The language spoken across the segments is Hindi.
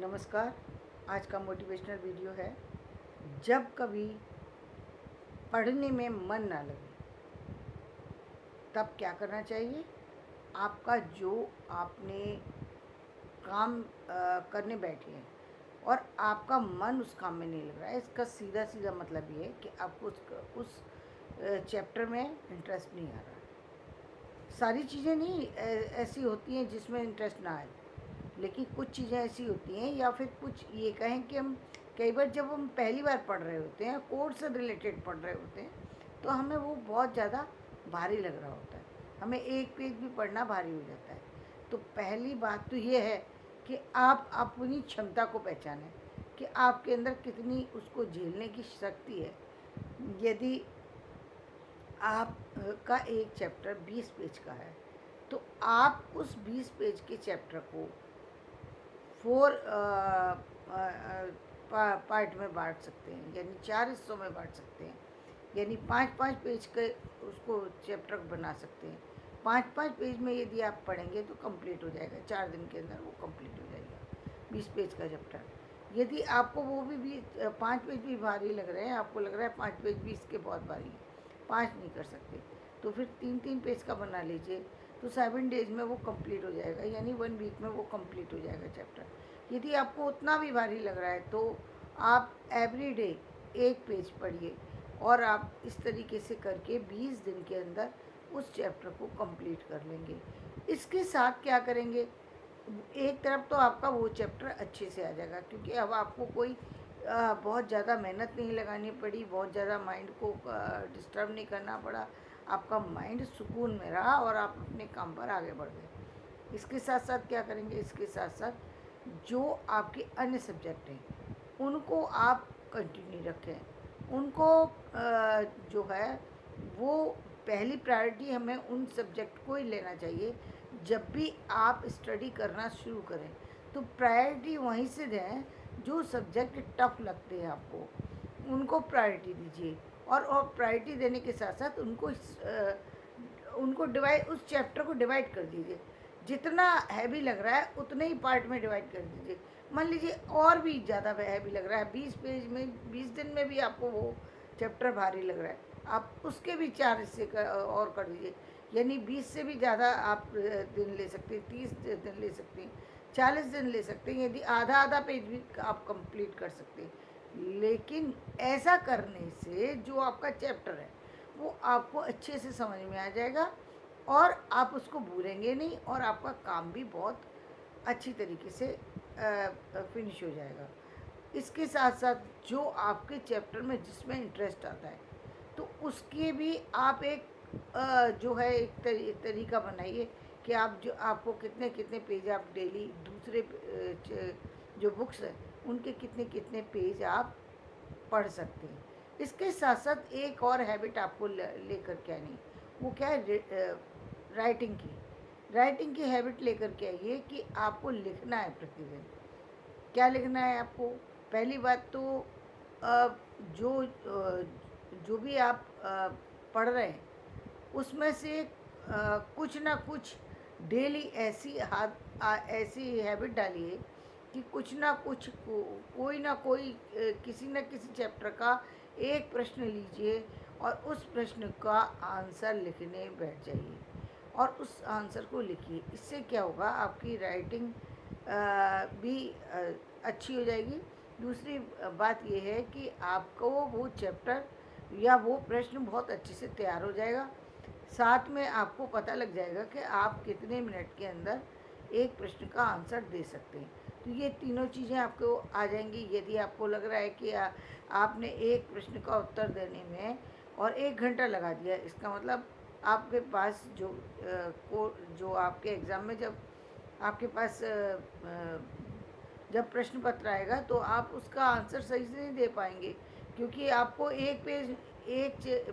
नमस्कार। आज का मोटिवेशनल वीडियो है। जब कभी पढ़ने में मन ना लगे तब क्या करना चाहिए। आपका जो आपने काम करने बैठे हैं और आपका मन उस काम में नहीं लग रहा है, इसका सीधा सीधा मतलब ये है कि आपको उस चैप्टर में इंटरेस्ट नहीं आ रहा। सारी चीज़ें नहीं ऐसी होती हैं जिसमें इंटरेस्ट ना आए, लेकिन कुछ चीज़ें ऐसी होती हैं, या फिर कुछ ये कहें कि हम कई बार जब हम पहली बार पढ़ रहे होते हैं, कोर्स से रिलेटेड पढ़ रहे होते हैं, तो हमें वो बहुत ज़्यादा भारी लग रहा होता है। हमें एक पेज भी पढ़ना भारी हो जाता है। तो पहली बात तो ये है कि आप अपनी क्षमता को पहचानें कि आपके अंदर कितनी उसको झेलने की शक्ति है। यदि आप का एक चैप्टर 20 पेज का है, तो आप उस 20 पेज के चैप्टर को 4 पार्ट में बांट सकते हैं, यानी 4 हिस्सों में बांट सकते हैं, यानी 5-5 पेज के उसको चैप्टर बना सकते हैं। 5-5 पेज में यदि आप पढ़ेंगे तो कंप्लीट हो जाएगा, 4 दिन के अंदर वो कंप्लीट हो जाएगा 20 पेज का चैप्टर। यदि आपको वो भी 5 पेज भी भारी लग रहे हैं, आपको लग रहा है 5 पेज 20 के बहुत भारी हैं, 5 नहीं कर सकते, तो फिर 3-3 पेज का बना लीजिए, तो 7 डेज में वो कंप्लीट हो जाएगा, यानी 1 वीक में वो कंप्लीट हो जाएगा चैप्टर। यदि आपको उतना भी भारी लग रहा है तो आप एवरी डे 1 पेज पढ़िए, और आप इस तरीके से करके 20 दिन के अंदर उस चैप्टर को कंप्लीट कर लेंगे। इसके साथ क्या करेंगे, एक तरफ तो आपका वो चैप्टर अच्छे से आ जाएगा, क्योंकि अब आपको कोई बहुत ज़्यादा मेहनत नहीं लगानी पड़ी, बहुत ज़्यादा माइंड को डिस्टर्ब नहीं करना पड़ा, आपका माइंड सुकून में रहा और आप अपने काम पर आगे बढ़ गए। इसके साथ साथ क्या करेंगे, इसके साथ साथ जो आपके अन्य सब्जेक्ट हैं उनको आप कंटिन्यू रखें। उनको जो है वो पहली प्रायोरिटी हमें उन सब्जेक्ट को ही लेना चाहिए। जब भी आप स्टडी करना शुरू करें तो प्रायोरिटी वहीं से दें जो सब्जेक्ट टफ लगते हैं आपको, उनको प्रायोरिटी दीजिए। और प्रायोरिटी देने के साथ साथ उनको डिवाइड, उस चैप्टर को डिवाइड कर दीजिए। जितना हैवी लग रहा है उतने ही पार्ट में डिवाइड कर दीजिए। मान लीजिए और भी ज़्यादा हैवी लग रहा है, 20 पेज में 20 दिन में भी आपको वो चैप्टर भारी लग रहा है, आप उसके भी 4 हिस्से और कर दीजिए, यानी 20 से भी ज़्यादा आप दिन ले सकते हैं, 30 दिन ले सकते हैं, 40 दिन ले सकते हैं, यदि आधा आधा पेज भी आप कंप्लीट कर सकते हैं। लेकिन ऐसा करने से जो आपका चैप्टर है वो आपको अच्छे से समझ में आ जाएगा और आप उसको भूलेंगे नहीं, और आपका काम भी बहुत अच्छी तरीके से फिनिश हो जाएगा। इसके साथ साथ जो आपके चैप्टर में जिसमें इंटरेस्ट आता है तो उसके भी आप एक जो है एक तरीका बनाइए कि आप जो आपको कितने कितने पेज आप डेली दूसरे जो बुक्स हैं उनके कितने कितने पेज आप पढ़ सकते हैं। इसके साथ साथ एक और हैबिट आपको लेकर के आनी, वो क्या है, राइटिंग की। राइटिंग की हैबिट लेकर के आइए कि आपको लिखना है प्रतिदिन। क्या लिखना है आपको, पहली बात तो जो भी आप पढ़ रहे हैं उसमें से कुछ ना कुछ डेली ऐसी हैबिट डालिए कि कुछ ना कुछ कोई ना कोई किसी न किसी चैप्टर का एक प्रश्न लीजिए और उस प्रश्न का आंसर लिखने बैठ जाइए और उस आंसर को लिखिए। इससे क्या होगा, आपकी राइटिंग भी अच्छी हो जाएगी। दूसरी बात यह है कि आपको वो चैप्टर या वो प्रश्न बहुत अच्छे से तैयार हो जाएगा। साथ में आपको पता लग जाएगा कि आप कितने मिनट के अंदर एक प्रश्न का आंसर दे सकते हैं। तो ये तीनों चीज़ें आपको आ जाएंगी। यदि आपको लग रहा है कि आपने एक प्रश्न का उत्तर देने में और 1 घंटा लगा दिया, इसका मतलब आपके पास जो आपके एग्ज़ाम में जब आपके पास जब प्रश्न पत्र आएगा तो आप उसका आंसर सही से नहीं दे पाएंगे, क्योंकि आपको एक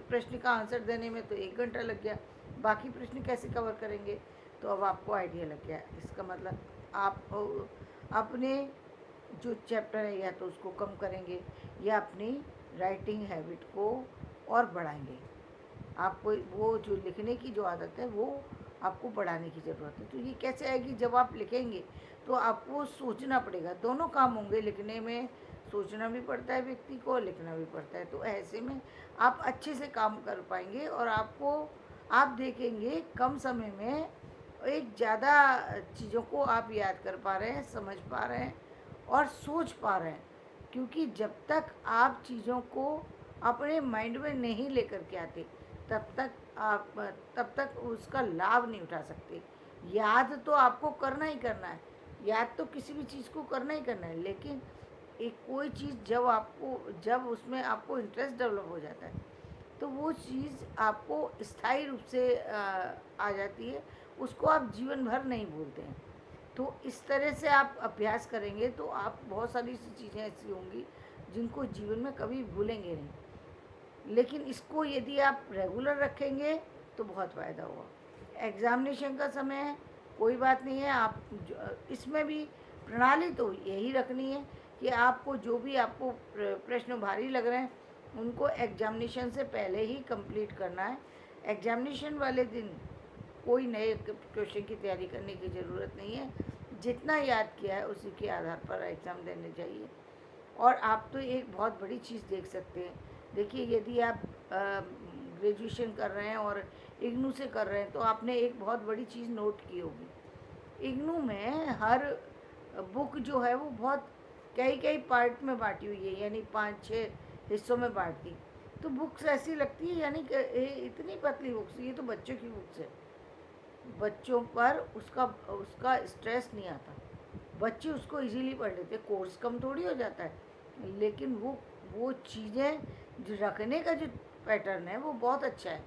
प्रश्न का आंसर देने में तो 1 घंटा लग गया, बाकी प्रश्न कैसे कवर करेंगे। तो अब आपको आइडिया लग गया। इसका मतलब आप अपने जो चैप्टर है या तो उसको कम करेंगे या अपनी राइटिंग हैबिट को और बढ़ाएंगे। आपको वो जो लिखने की जो आदत है वो आपको बढ़ाने की ज़रूरत है। तो ये कैसे आएगी? जब आप लिखेंगे तो आपको सोचना पड़ेगा, दोनों काम होंगे, लिखने में सोचना भी पड़ता है व्यक्ति को, लिखना भी पड़ता है। तो ऐसे में आप अच्छे से काम कर पाएंगे और आप देखेंगे कम समय में एक ज़्यादा चीज़ों को आप याद कर पा रहे हैं, समझ पा रहे हैं और सोच पा रहे हैं। क्योंकि जब तक आप चीज़ों को अपने माइंड में नहीं लेकर के आते, तब तक आप तब तक उसका लाभ नहीं उठा सकते। याद तो आपको करना ही करना है, याद तो किसी भी चीज़ को करना ही करना है, लेकिन एक कोई चीज़ जब उसमें आपको इंटरेस्ट डेवलप हो जाता है, तो वो चीज़ आपको स्थायी रूप से आ जाती है, उसको आप जीवन भर नहीं भूलते हैं। तो इस तरह से आप अभ्यास करेंगे तो आप बहुत सारी सी चीज़ें ऐसी होंगी जिनको जीवन में कभी भूलेंगे नहीं। लेकिन इसको यदि आप रेगुलर रखेंगे तो बहुत फ़ायदा होगा। एग्ज़ामिनेशन का समय है, कोई बात नहीं है, आप इसमें भी प्रणाली तो यही रखनी है कि आपको जो भी आपको प्रश्न भारी लग रहे हैं उनको एग्ज़ामिनेशन से पहले ही कंप्लीट करना है। एग्ज़ामिनेशन वाले दिन कोई नए क्वेश्चन की तैयारी करने की ज़रूरत नहीं है, जितना याद किया है उसी के आधार पर एग्ज़ाम देने चाहिए। और आप तो एक बहुत बड़ी चीज़ देख सकते हैं। देखिए, यदि आप ग्रेजुएशन कर रहे हैं और इग्नू से कर रहे हैं तो आपने एक बहुत बड़ी चीज़ नोट की होगी। इग्नू में हर बुक जो है वो बहुत कई कई पार्ट में बांटी हुई है, यानी 5-6 हिस्सों में बांट दी। तो बुक्स ऐसी लगती है, यानी कि इतनी पतली बुक्स, ये तो बच्चों की बुक्स है, बच्चों पर उसका उसका स्ट्रेस नहीं आता, बच्चे उसको इजीली पढ़ लेते, कोर्स कम थोड़ी हो जाता है। लेकिन वो चीज़ें जो रखने का जो पैटर्न है वो बहुत अच्छा है।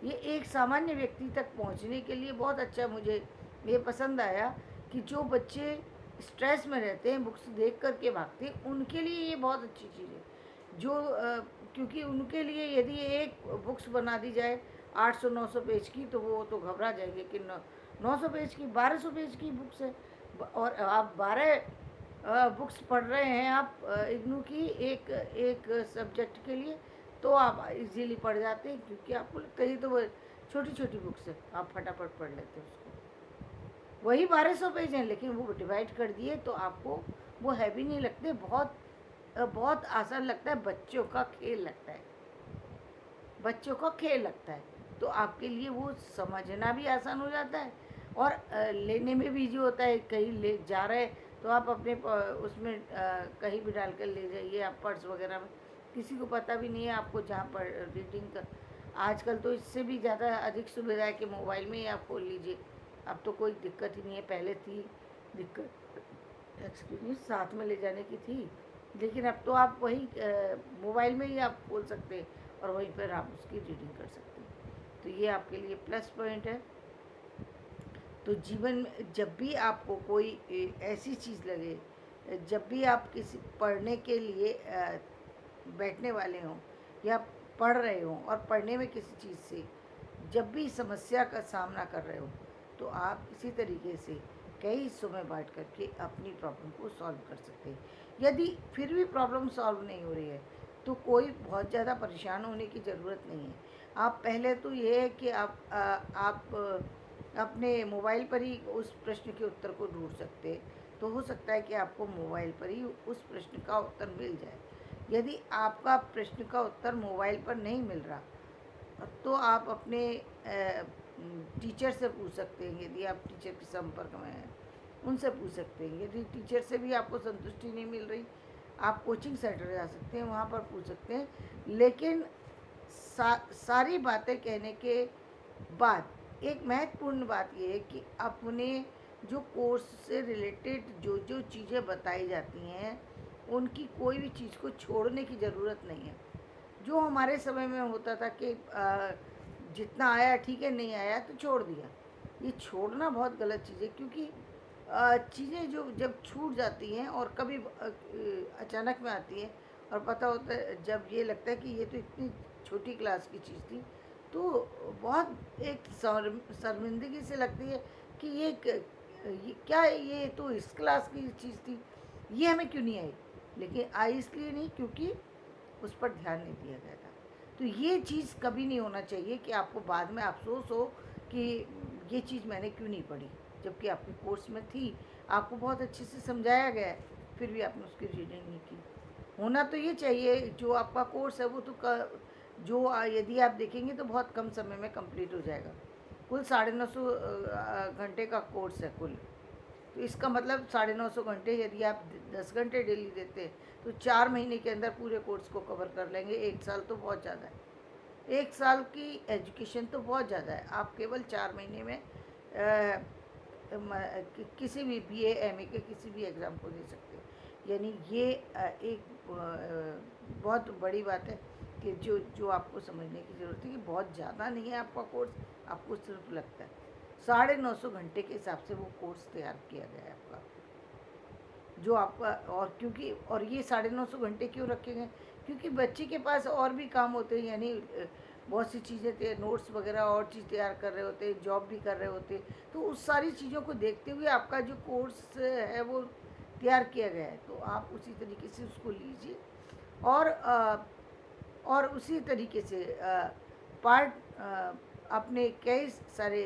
ये एक सामान्य व्यक्ति तक पहुंचने के लिए बहुत अच्छा, मुझे ये पसंद आया कि जो बच्चे स्ट्रेस में रहते हैं, बुक्स देख कर के भागते हैं, उनके लिए ये बहुत अच्छी चीज़ है। जो क्योंकि उनके लिए यदि एक बुक्स बना दी जाए 800-900 पेज की, तो वो तो घबरा जाएंगे कि 900 पेज की, 1200 पेज की बुक्स है। और आप 12 बुक्स पढ़ रहे हैं आप इग्नू की एक एक सब्जेक्ट के लिए, तो आप इजीली पढ़ जाते हैं, क्योंकि आपको लगता है ये तो वो छोटी छोटी बुक्स है, आप फटाफट पढ़ लेते हैं उसको। वही 1200 पेज हैं, लेकिन वो डिवाइड कर दिए तो आपको वो हैवी नहीं लगते, बहुत आसान लगता है, बच्चों का खेल लगता है, बच्चों का खेल लगता है। तो आपके लिए वो समझना भी आसान हो जाता है और लेने में भी जो होता है, कहीं ले जा रहे तो आप अपने उसमें कहीं भी डाल कर ले जाइए, आप पर्स वगैरह में, किसी को पता भी नहीं है आपको जहाँ पर रीडिंग का। आजकल तो इससे भी ज़्यादा अधिक सुविधा है कि मोबाइल में ही आप खोल लीजिए, अब तो कोई दिक्कत ही नहीं है। पहले थी दिक्कत, एक्सक्यूज, साथ में ले जाने की थी, लेकिन अब तो आप वही मोबाइल में ही आप खोल सकते हैं और वहीं पर आप उसकी रीडिंग कर सकते हैं। तो ये आपके लिए प्लस पॉइंट है। तो जीवन में जब भी आपको कोई ऐसी चीज़ लगे, जब भी आप किसी पढ़ने के लिए बैठने वाले हों या पढ़ रहे हों और पढ़ने में किसी चीज़ से जब भी समस्या का सामना कर रहे हो, तो आप इसी तरीके से कई हिस्सों में बांट करके अपनी प्रॉब्लम को सॉल्व कर सकते हैं। यदि फिर भी प्रॉब्लम सॉल्व नहीं हो रही है तो कोई बहुत ज़्यादा परेशान होने की ज़रूरत नहीं है। आप पहले तो ये है कि आप अपने मोबाइल पर ही उस प्रश्न के उत्तर को ढूंढ सकते हैं। तो हो सकता है कि आपको मोबाइल पर ही उस प्रश्न का उत्तर मिल जाए। यदि आपका प्रश्न का उत्तर मोबाइल पर नहीं मिल रहा तो आप अपने टीचर से पूछ सकते हैं, यदि आप टीचर के संपर्क में हैं उनसे पूछ सकते हैं। यदि टीचर से भी आपको संतुष्टि नहीं मिल रही, आप कोचिंग सेंटर जा सकते हैं, वहाँ पर पूछ सकते हैं। लेकिन सारी बातें कहने के बाद एक महत्वपूर्ण बात यह है कि अपने जो कोर्स से रिलेटेड जो जो चीज़ें बताई जाती हैं उनकी कोई भी चीज़ को छोड़ने की ज़रूरत नहीं है। जो हमारे समय में होता था कि जितना आया ठीक है, नहीं आया तो छोड़ दिया, ये छोड़ना बहुत गलत चीज़ है। क्योंकि चीज़ें जो जब छूट जाती हैं और कभी अचानक में आती हैं और पता होता है, जब ये लगता है कि ये तो इतनी छोटी क्लास की चीज़ थी, तो बहुत एक शर्मिंदगी से लगती है कि ये क्या है, ये तो इस क्लास की चीज़ थी, ये हमें क्यों नहीं आई। लेकिन आई इसलिए नहीं क्योंकि उस पर ध्यान नहीं दिया गया था। तो ये चीज़ कभी नहीं होना चाहिए कि आपको बाद में अफसोस हो कि ये चीज़ मैंने क्यों नहीं पढ़ी, जबकि आपके कोर्स में थी, आपको बहुत अच्छे से समझाया गया है, फिर भी आपने उसकी रीडिंग नहीं की। होना तो ये चाहिए, जो आपका कोर्स है वो तो यदि आप देखेंगे तो बहुत कम समय में कंप्लीट हो जाएगा। कुल 950 घंटे का कोर्स है कुल। तो इसका मतलब 950 घंटे यदि आप 10 घंटे डेली देते हैं तो 4 महीने के अंदर पूरे कोर्स को कवर कर लेंगे। 1 साल तो बहुत ज़्यादा है, 1 साल की एजुकेशन तो बहुत ज़्यादा है। आप केवल 4 महीने में किसी भी BA MA के किसी भी एग्ज़ाम को दे सकते हैं। यानी ये एक बहुत बड़ी बात है कि जो आपको समझने की ज़रूरत है कि बहुत ज़्यादा नहीं है आपका कोर्स, आपको सिर्फ लगता है 950 घंटे के हिसाब से वो कोर्स तैयार किया गया है आपका, जो आपका। और क्योंकि और ये 950 घंटे क्यों रखे गए, क्योंकि बच्चे के पास और भी काम होते हैं, यानी बहुत सी चीज़ें नोट्स वगैरह और चीज़ तैयार कर रहे होते हैं, जॉब भी कर रहे होते हैं, तो उस सारी चीज़ों को देखते हुए आपका जो कोर्स है वो तैयार किया गया है। तो आप उसी तरीके से उसको लीजिए और उसी तरीके से पार्ट अपने कई सारे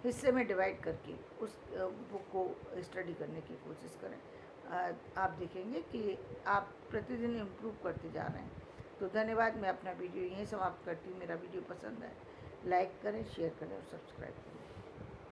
हिस्से में डिवाइड करके उस बुक को स्टडी करने की कोशिश करें। आप देखेंगे कि आप प्रतिदिन इम्प्रूव करते जा रहे हैं। तो धन्यवाद। मैं अपना वीडियो यहीं समाप्त करती हूँ। मेरा वीडियो पसंद है, लाइक करें, शेयर करें और सब्सक्राइब करें।